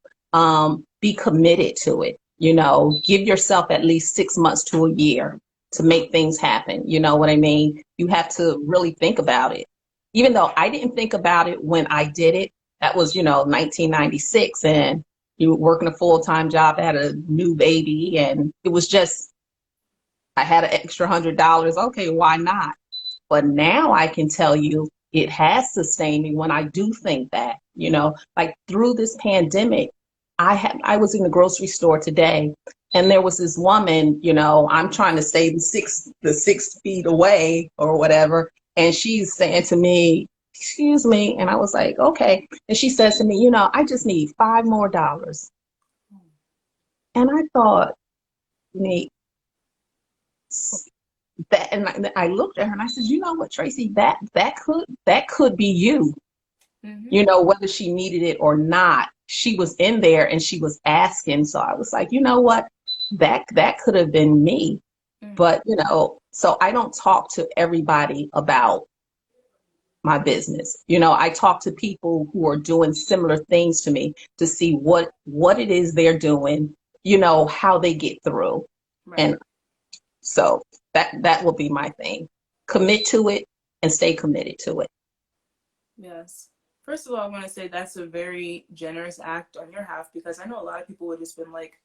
be committed to it. Give yourself at least 6 months to a year to make things happen. You know what I mean? You have to really think about it. Even though I didn't think about it when I did it, that was, 1996, and you were working a full-time job, I had a new baby, and it was just I had an extra $100. Okay, why not? But now I can tell you it has sustained me when I do think that, like through this pandemic, I was in the grocery store today and there was this woman, I'm trying to stay the 6 feet away or whatever. And she's saying to me, excuse me. And I was like, okay. And she says to me, I just need $5 more. And I thought, Nate, that, and I looked at her and I said, you know what, Tracy, that could be you. Mm-hmm. You know, whether she needed it or not, she was in there and she was asking. So I was like, you know what, that could have been me. Mm-hmm. But, so I don't talk to everybody about my business. I talk to people who are doing similar things to me to see what it is they're doing, how they get through. Right. And so that will be my thing. Commit to it and stay committed to it. Yes. First of all, I want to say that's a very generous act on your half, because I know a lot of people would just been like,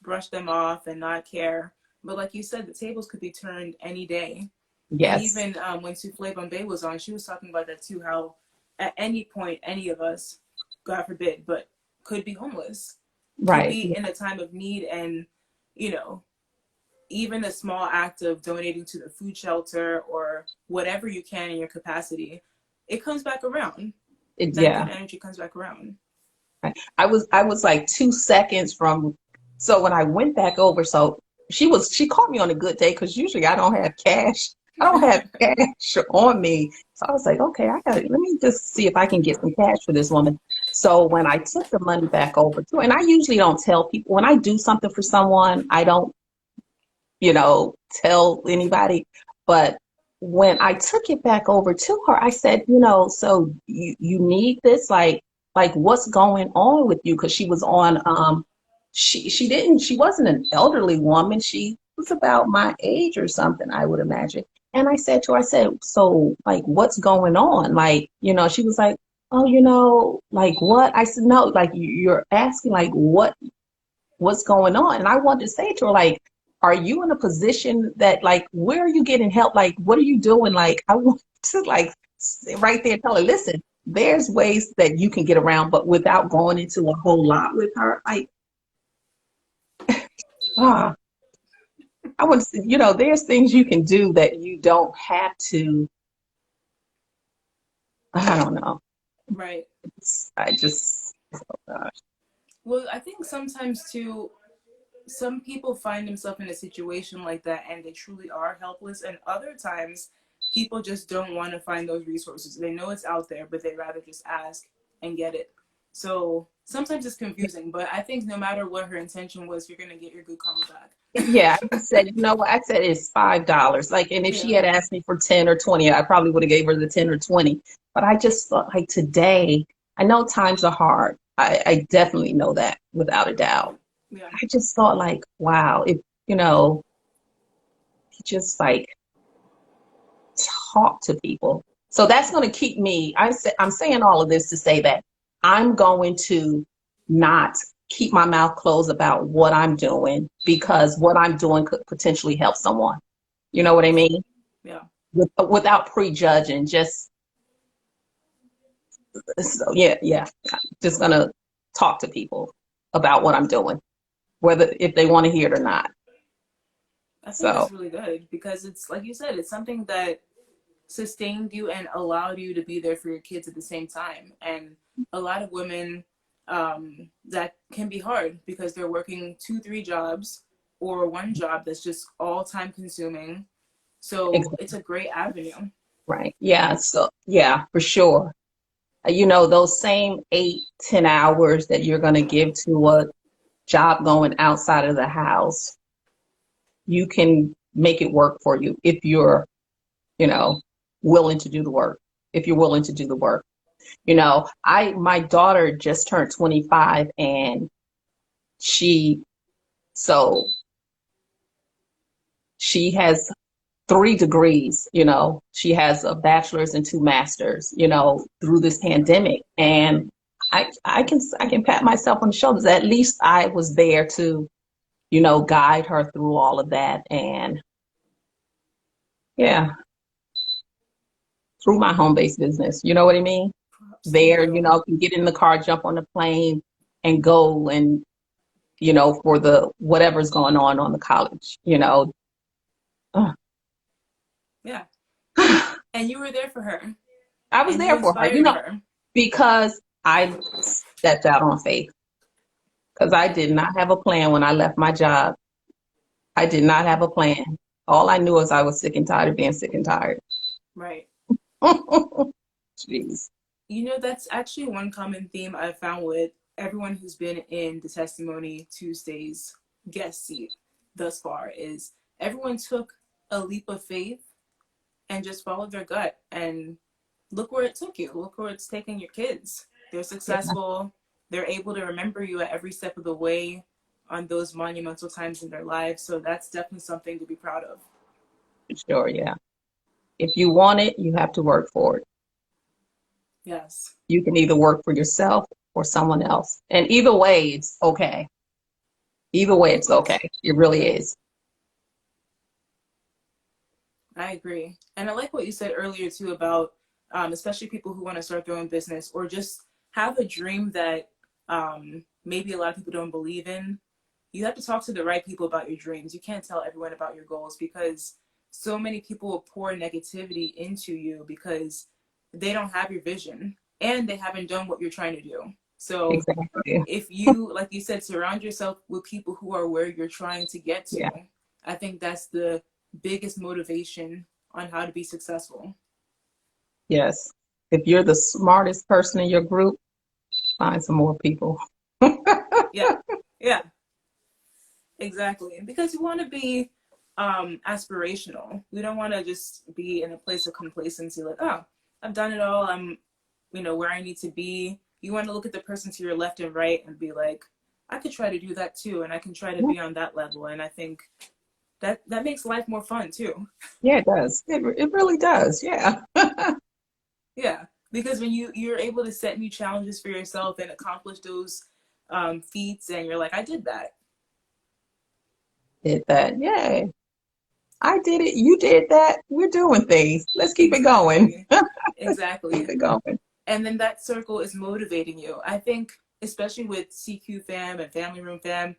brush them off and not care. But like you said, the tables could be turned any day. And Yes. even when Souffle Bombay was on, she was talking about that too, how at any point, any of us, God forbid, but could be homeless, could Right. be in a time of need. And, you know, even a small act of donating to the food shelter or whatever you can in your capacity, it comes back around. That Yeah. good energy comes back around. Right. I was like 2 seconds from, so when I went back over, so she caught me on a good day because usually I don't have cash. I don't have cash on me. So I was like, okay, let me just see if I can get some cash for this woman. So when I took the money back over to, and I usually don't tell people when I do something for someone, I don't, tell anybody. But when I took it back over to her, I said, so you need this, like what's going on with you? Because she was on, she wasn't an elderly woman. She was about my age or something, I would imagine. And I said to her, I said, so like, what's going on? Like, she was like, oh, like what? I said, no, like you're asking like what's going on? And I wanted to say to her, like, are you in a position that like, where are you getting help? Like, what are you doing? Like, I want to like right there tell her, listen, there's ways that you can get around, but without going into a whole lot with her. Like, ah, I would say, there's things you can do that you don't have to, I don't know. Right. I just, oh gosh. Well, I think sometimes too, some people find themselves in a situation like that and they truly are helpless, and other times people just don't want to find those resources. They know it's out there, but they'd rather just ask and get it. So sometimes it's confusing, but I think no matter what her intention was, you're gonna get your good karma back. Yeah, I just said, you know what? I said it's $5. Like, and if she Yeah. had asked me for 10 or 20, I probably would have gave her the 10 or 20. But I just thought like today, I know times are hard. I definitely know that without a doubt. Yeah. I just thought like, wow, if just like talk to people. So that's going to keep me. I'm saying all of this to say that I'm going to not keep my mouth closed about what I'm doing, because what I'm doing could potentially help someone. You know what I mean? Yeah. Without prejudging, just so yeah. Just gonna talk to people about what I'm doing, whether if they want to hear it or not. I think So that's really good, because it's like you said, it's something that sustained you and allowed you to be there for your kids at the same time. And a lot of women, that can be hard because they're working 2, 3 jobs or one job that's just all time consuming. So it's a great avenue. right, yeah. So yeah, for sure. Those same 8, 10 hours that you're gonna give to a job going outside of the house, you can make it work for you if you're, you know, willing to do the work. If you're willing to do the work. My daughter just turned 25, and she so she has 3 degrees. She has a bachelor's and 2 masters, through this pandemic. And I can pat myself on the shoulders. At least I was there to, guide her through all of that. And yeah, through my home-based business. You know what I mean? Props to There, you. can get in the car, jump on the plane and go and, for the whatever's going on the college. Uh, Yeah. I And you were there for her was and you there for her, inspired her. because I stepped out on faith. because I did not have a plan when I left my job. I did not have a plan. All I knew was I was sick and tired of being sick and tired. Right. Jeez. You know, that's actually one common theme I've found with everyone who's been in the Testimony Tuesdays guest seat thus far is everyone took a leap of faith and just followed their gut. And look where it took you. Look where it's taken your kids. They're Yeah, successful. They're able to remember you at every step of the way on those monumental times in their lives. So that's definitely something to be proud of. for sure. Yeah. If you want it, you have to work for it. Yes. You can either work for yourself or someone else. And either way, it's okay. Either way, it's okay. It really is. I agree. And I like what you said earlier too about especially people who want to start their own business or just have a dream that maybe a lot of people don't believe in. You have to talk to the right people about your dreams. You can't tell everyone about your goals because so many people will pour negativity into you because they don't have your vision and they haven't done what you're trying to do. So Exactly. if you, like you said, surround yourself with people who are where you're trying to get to, Yeah. I think that's the biggest motivation on how to be successful. Yes. If you're the smartest person in your group, find some more people. Yeah, yeah, exactly. Because you want to be aspirational. We don't want to just be in a place of complacency, like, oh, I've done it all. I'm, where I need to be. You want to look at the person to your left and right and be like, I could try to do that too, and I can try to Yeah, be on that level. And I think that makes life more fun too. yeah, it does. It really does. Yeah. Yeah, because when you're able to set new challenges for yourself and accomplish those feats, and you're like, I did that. Did that. Yay. I did it. You did that. We're doing things. Let's keep it going. Exactly, Keep exactly. it going. And then that circle is motivating you. I think, especially with CQ fam and Family Room fam,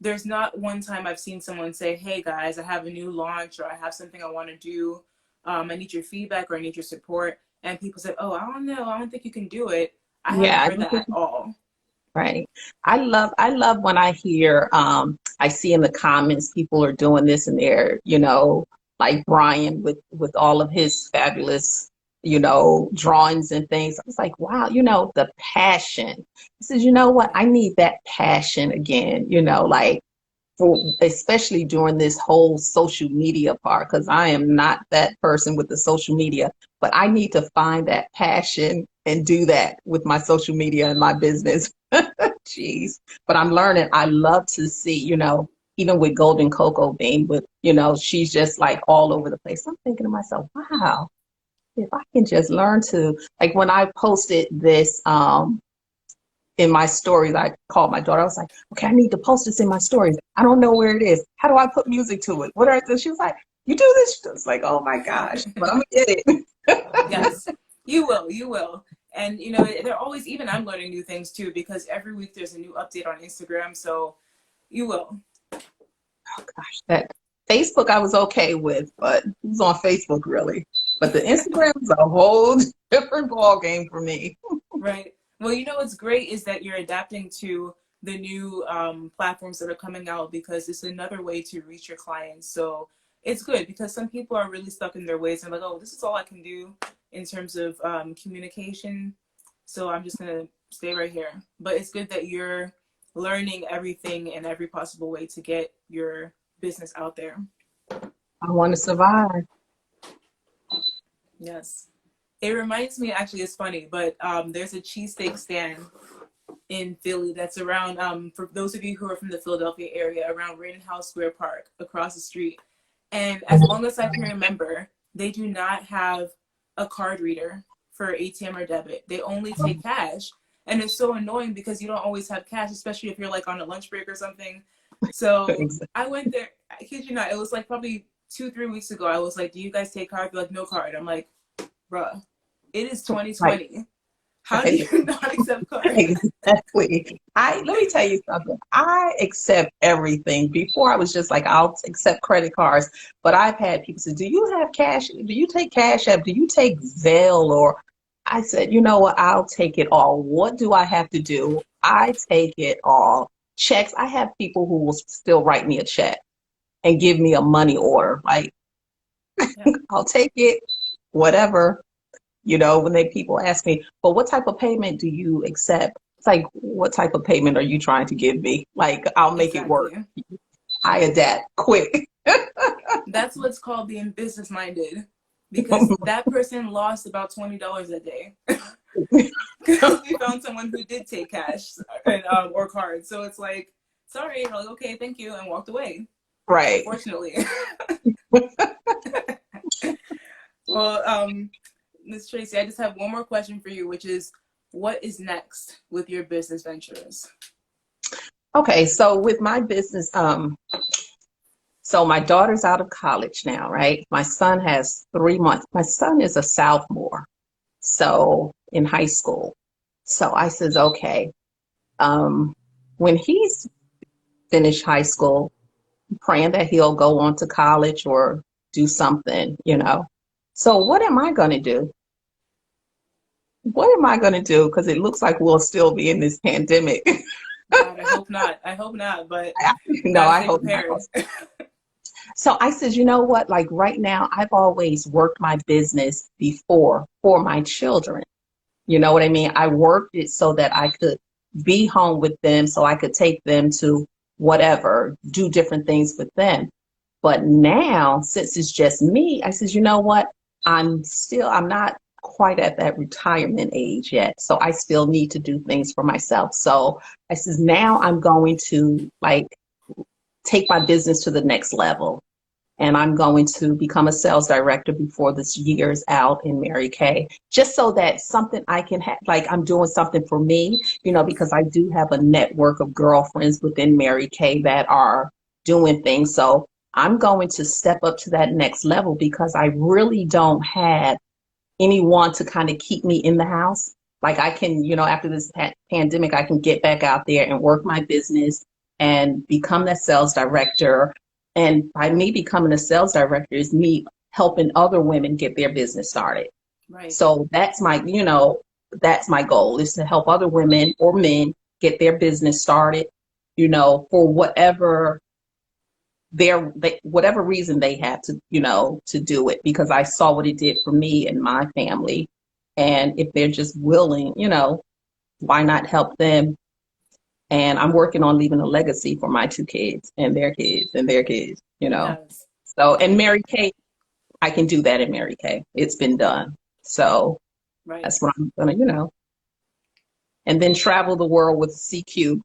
there's not one time I've seen someone say, hey guys, I have a new launch or I have something I want to do. I need your feedback or I need your support. And people say, oh, I don't know. I don't think you can do it. I haven't Yeah, I heard don't that think at all. right. I love when I hear I see in the comments people are doing this and they're, like Brian with all of his fabulous, drawings and things. I was like, wow, the passion. He says, you know what? I need that passion again, like for especially during this whole social media part, because I am not that person with the social media, but I need to find that passion and do that with my social media and my business. Jeez. But I'm learning. I love to see, even with Golden Cocoa being with, she's just like all over the place. I'm thinking to myself, wow, if I can just learn to, like when I posted this in my stories, I called my daughter. I was like, okay, I need to post this in my stories. I don't know where it is. How do I put music to it? What are the, she was like, you do this? I was like, oh my gosh, but I'm gonna get it. Yes, you will. And they're always, even I'm learning new things too, because every week there's a new update on Instagram. So you will. Gosh, that Facebook I was okay with, but who's on Facebook really? But the Instagram is a whole different ball game for me. Right. Well, what's great is that you're adapting to the new platforms that are coming out because it's another way to reach your clients. So it's good because some people are really stuck in their ways and like, oh, this is all I can do in terms of communication. So I'm just going to stay right here. But it's good that you're learning everything in every possible way to get your business out there. I want to survive. Yes. It reminds me, actually, it's funny, but there's a cheesesteak stand in Philly that's around, for those of you who are from the Philadelphia area, around Rittenhouse Square Park, across the street. And as long as I can remember, they do not have a card reader for ATM or debit. They only take cash. And it's so annoying because you don't always have cash, especially if you're like on a lunch break or something. So I went there, I kid you not, it was like probably 2-3 weeks ago. I was like, do you guys take cards? They're like, no card. I'm like, bruh, it is Right, 2020. How do right. you not accept cards? Exactly. Let me tell you something. I accept everything. Before I was just like, I'll accept credit cards, but I've had people say, "Do you have cash? Do you take Cash App? Do you take Zelle?" Or I said, "You know what? I'll take it all. What do I have to do? I take it all. Checks, I have people who will still write me a check and give me a money order. Like, Yeah, I'll take it, whatever. When people ask me, but what type of payment do you accept? It's like, what type of payment are you trying to give me? Like, I'll make it work. exactly. I adapt quick. That's what's called being business minded, because that person lost about $20 a day because we found someone who did take cash and or cards. So it's like, sorry, we're like, okay, thank you, and walked away. Right. Unfortunately. Well, Ms. Tracy, I just have one more question for you, which is, what is next with your business ventures? Okay, so with my business, so my daughter's out of college now, right? My son has 3 months. My son is a sophomore, so in high school. So I says, okay, when he's finished high school, praying that he'll go on to college or do something. So what am I going to do? What am I going to do? Because it looks like we'll still be in this pandemic. God, I hope not. I hope not, but No, gotta I stay hope not. prepared. So I said, you know what? Like right now, I've always worked my business before for my children. You know what I mean? I worked it so that I could be home with them, so I could take them to whatever, do different things with them. But now, since it's just me, I says, you know what? I'm not quite at that retirement age yet. So I still need to do things for myself. So I says, now I'm going to like take my business to the next level. And I'm going to become a sales director before this year's out in Mary Kay, just so that something I can have, like I'm doing something for me, because I do have a network of girlfriends within Mary Kay that are doing things. So I'm going to step up to that next level because I really don't have anyone to kind of keep me in the house. Like I can, after this pandemic, I can get back out there and work my business and become that sales director. And by me becoming a sales director is me helping other women get their business started. Right. So that's my goal, is to help other women or men get their business started, for whatever reason they have to do it, because I saw what it did for me and my family. And if they're just willing, why not help them? And I'm working on leaving a legacy for my two kids and their kids and their kids. Yes. So, and Mary Kay, I can do that in Mary Kay. It's been done. So Right. that's what I'm gonna, and then travel the world with CQ,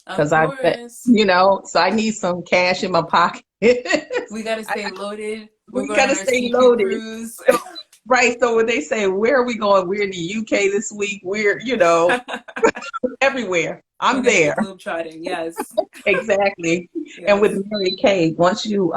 Of because I bet, course. so I need some cash in my pocket. We gotta stay loaded. We're We going on gotta our stay CQ loaded. cruise. Right. So when they say, where are we going? We're in the UK this week. We're, everywhere. We're I'm gonna be there. globetrotting, yes. Exactly. And Yes. with Mary Kay, once you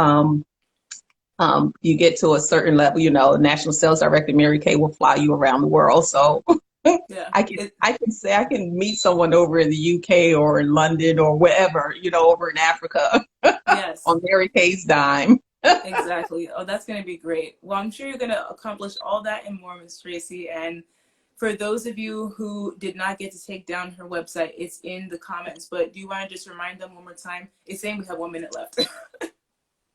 get to a certain level, National Sales Director Mary Kay will fly you around the world. So Yeah. I can say I can meet someone over in the UK or in London or wherever, over in Africa Yes. on Mary Kay's dime. Exactly. Oh, that's going to be great. Well, I'm sure you're going to accomplish all that and more, Ms. Tracy. And for those of you who did not get to take down her website, it's in the comments. But do you want to just remind them one more time? It's saying we have 1 minute left.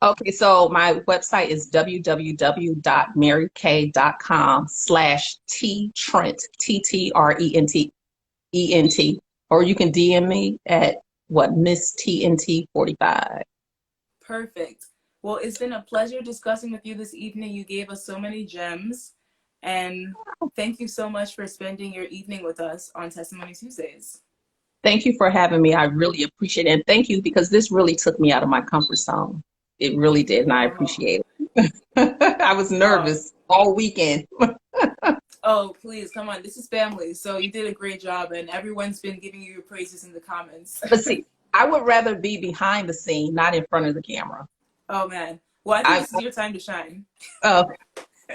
Okay, so my website is www.marykay.com/Trent, TTRENT, or you can DM me at Miss TNT 45. Perfect. Well, it's been a pleasure discussing with you this evening. You gave us so many gems. And thank you so much for spending your evening with us on Testimony Tuesdays. Thank you for having me. I really appreciate it. And thank you, because this really took me out of my comfort zone. It really did, and I Oh, appreciate it. I was oh, nervous all weekend. oh, please, come on. This is family. So you did a great job, and everyone's been giving you your praises in the comments. But see, I would rather be behind the scene, not in front of the camera. Oh, man. Well, I think I, this is your time to shine. oh,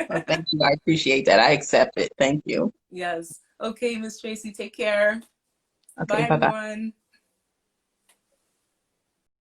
well, thank you. I appreciate that. I accept it. Thank you. Yes. Okay, Miss Tracy, take care. Okay, Bye, bye-bye. everyone.